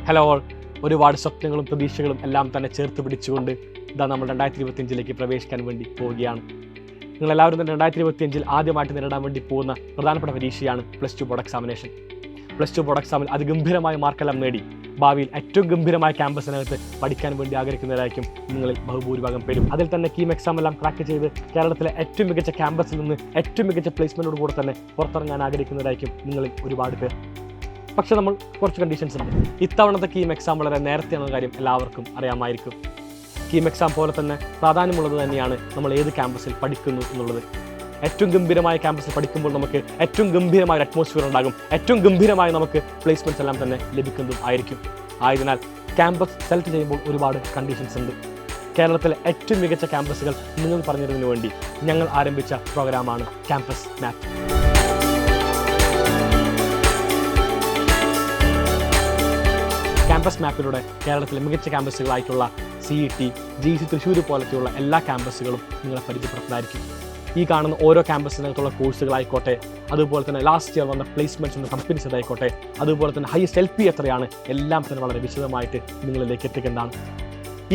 Hello all, ഒരുപാട് സ്വപ്നങ്ങളും പ്രതീക്ഷകളും എല്ലാം തന്നെ ചേർത്ത് പിടിച്ചുകൊണ്ട് ഇതാ നമ്മൾ 2025 പ്രവേശിക്കാൻ വേണ്ടി പോവുകയാണ്. നിങ്ങളെല്ലാവരും തന്നെ 2025 ആദ്യമായിട്ട് നേരിടാൻ വേണ്ടി പോകുന്ന പ്രധാനപ്പെട്ട പരീക്ഷയാണ് +2 ബോർഡ് എക്സാമിനേഷൻ. +2 ബോർഡ് എക്സാമിൽ അതിഗംഭീരമായ മാർക്കെല്ലാം നേടി ഭാവിയിൽ ഏറ്റവും ഗംഭീരമായ ക്യാമ്പസിനകത്ത് പഠിക്കാൻ വേണ്ടി ആഗ്രഹിക്കുന്നവരായിരിക്കും നിങ്ങളിൽ ബഹുഭൂരിഭാഗം പേരും. അതിൽ തന്നെ കീം എക്സാം എല്ലാം ക്രാക്ക് ചെയ്ത് കേരളത്തിലെ ഏറ്റവും മികച്ച ക്യാമ്പസിൽ നിന്ന് ഏറ്റവും മികച്ച പ്ലേസ്മെൻറ്റോട് കൂടെ തന്നെ പുറത്തിറങ്ങാൻ ആഗ്രഹിക്കുന്നവരായിരിക്കും നിങ്ങളിൽ ഒരുപാട് പേർ. പക്ഷേ നമ്മൾ കുറച്ച് കണ്ടീഷൻസ് ഉണ്ട്. ഇത്തവണത്തെ കീം എക്സാം വളരെ നേരത്തെയാണെന്ന കാര്യം എല്ലാവർക്കും അറിയാമായിരിക്കും. കീം എക്സാം പോലെ തന്നെ പ്രാധാന്യമുള്ളത് തന്നെയാണ് നമ്മൾ ഏത് ക്യാമ്പസിൽ പഠിക്കുന്നു എന്നുള്ളത്. ഏറ്റവും ഗംഭീരമായ ക്യാമ്പസിൽ പഠിക്കുമ്പോൾ നമുക്ക് ഏറ്റവും ഗംഭീരമായ ഒരു അറ്റ്മോസ്ഫിയർ ഉണ്ടാകും, ഏറ്റവും ഗംഭീരമായ നമുക്ക് പ്ലേസ്മെൻറ്റ്സ് എല്ലാം തന്നെ ലഭിക്കുന്നതും ആയിരിക്കും. ആയതിനാൽ ക്യാമ്പസ് സെലക്ട് ചെയ്യുമ്പോൾ ഒരുപാട് കണ്ടീഷൻസ് ഉണ്ട്. കേരളത്തിലെ ഏറ്റവും മികച്ച ക്യാമ്പസുകൾ നിങ്ങൾ പറഞ്ഞതിനു വേണ്ടി ഞങ്ങൾ ആരംഭിച്ച പ്രോഗ്രാമാണ് ക്യാമ്പസ് മാപ്പ്. ക്യാമ്പസ് മാപ്പിലൂടെ കേരളത്തിലെ മികച്ച ക്യാമ്പസുകളായിട്ടുള്ള CET, GC തൃശ്ശൂർ പോലത്തെയുള്ള എല്ലാ ക്യാമ്പസുകളും നിങ്ങളെ പരിചയപ്പെടുത്തുന്നതായിരിക്കും. ഈ കാണുന്ന ഓരോ ക്യാമ്പസിനകത്തുള്ള കോഴ്സുകളായിക്കോട്ടെ, അതുപോലെ തന്നെ ലാസ്റ്റ് ഇയർ വന്ന പ്ലേസ്മെൻറ്റ്സ് എന്ന കമ്പനീസ് ആയിക്കോട്ടെ, അതുപോലെ തന്നെ ഹയസ്റ്റ് LP എത്രയാണ്, എല്ലാം തന്നെ വളരെ വിശദമായിട്ട് നിങ്ങളിലേക്ക് എത്തിക്കുന്നതാണ്.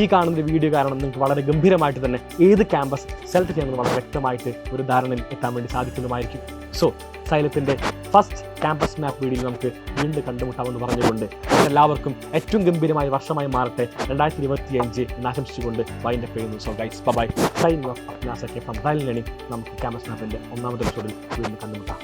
ഈ കാണുന്ന വീഡിയോ കാരണം നിങ്ങൾക്ക് വളരെ ഗംഭീരമായിട്ട് തന്നെ ഏത് ക്യാമ്പസ് സെലക്ട് ചെയ്യുന്നത് വളരെ വ്യക്തമായിട്ട് ഒരു ധാരണയിൽ എത്താൻ വേണ്ടി സാധിക്കുന്നതുമായിരിക്കും. സോ സൈലത്തിൻ്റെ ഫസ്റ്റ് ക്യാമ്പസ് മാപ്പ് വീഡിയോയിൽ നമുക്ക് വീണ്ടും കണ്ടുമുട്ടാമെന്ന് പറഞ്ഞുകൊണ്ട് എല്ലാവർക്കും ഏറ്റവും ഗംഭീരമായ വർഷമായി മാറട്ടെ 2025 എന്ന് ആശംസിച്ചുകൊണ്ട് വൈൻഡപ്പ് ചെയ്യുന്നു. So guys, bye. Signing off അപ്നാസൊക്കെ ഫ്രം സൈലന്റ് ലേണിംഗ്. നമുക്ക് ക്യാമ്പസ് മാപ്പിൻ്റെ 1ാമത്തെ എപ്പിസോഡിൽ വീണ്ടും കണ്ടുമുട്ടാം.